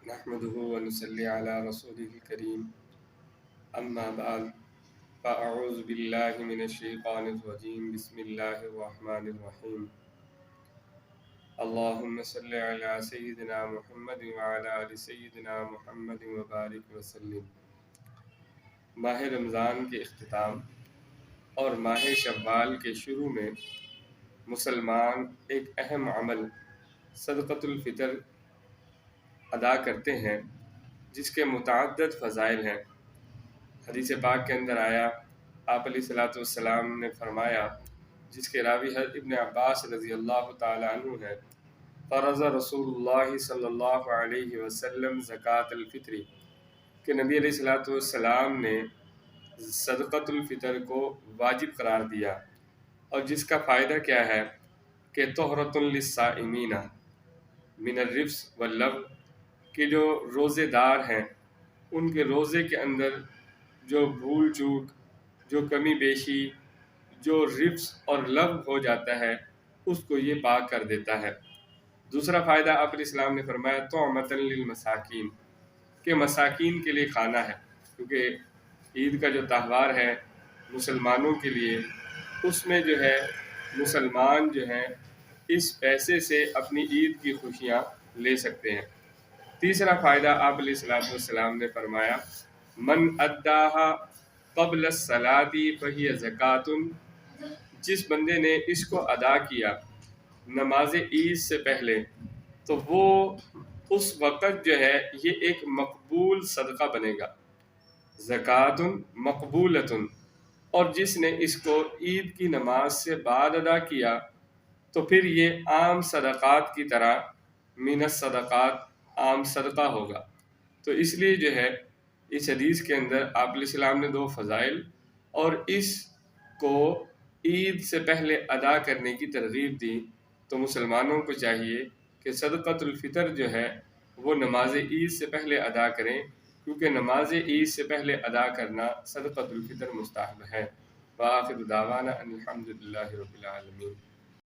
نحمده ونصلي على رسوله الكريم أما بعد فأعوذ بالله من الشيطان الرجيم بسم الله الرحمن الرحيم اللهم صل على سيدنا محمد وعلى آل سيدنا محمد وبارك وسلم۔ ماہ رمضان کے اختتام اور ماہ شوال کے شروع میں مسلمان ایک اہم عمل صدقۃ الفطر ادا کرتے ہیں جس کے متعدد فضائل ہیں۔ حدیث پاک کے اندر آیا، آپ علیہ الصلوۃ والسلام نے فرمایا، جس کے راوی حضرت ابن عباس رضی اللہ تعالی عنہ ہے، فرض رسول اللہ صلی اللہ علیہ وسلم زکوٰۃ الفطر، کہ نبی علیہ الصلوۃ والسلام نے صدقۃ الفطر کو واجب قرار دیا، اور جس کا فائدہ کیا ہے کہ طہرۃ للصائمین من الرفث واللغو، کہ جو روزے دار ہیں ان کے روزے کے اندر جو بھول چوک، جو کمی بیشی، جو رفث اور لغو ہو جاتا ہے اس کو یہ پاک کر دیتا ہے۔ دوسرا فائدہ آپ علیہ السلام نے فرمایا طعمۃ للمساکین، کہ مساکین کے لیے کھانا ہے، کیونکہ عید کا جو تہوار ہے مسلمانوں کے لیے، اس میں جو ہے مسلمان جو ہیں اس پیسے سے اپنی عید کی خوشیاں لے سکتے ہیں۔ تیسرا فائدہ آپ علیہ السلام نے فرمایا من اداہا قبل الصلاۃ فہی زکوٰۃ، جس بندے نے اس کو ادا کیا نماز عید سے پہلے تو وہ اس وقت جو ہے یہ ایک مقبول صدقہ بنے گا، زکوٰۃ مقبولۃ، اور جس نے اس کو عید کی نماز سے بعد ادا کیا تو پھر یہ عام صدقات کی طرح من الصدقات عام صدقہ ہوگا۔ تو اس لیے جو ہے اس حدیث کے اندر آپ علیہ السلام نے دو فضائل اور اس کو عید سے پہلے ادا کرنے کی ترغیب دی، تو مسلمانوں کو چاہیے کہ صدقۃ الفطر جو ہے وہ نماز عید سے پہلے ادا کریں، کیونکہ نماز عید سے پہلے ادا کرنا صدقۃ الفطر مستحب ہے۔ وآخر دعوانا ان الحمد للہ رب العالمین۔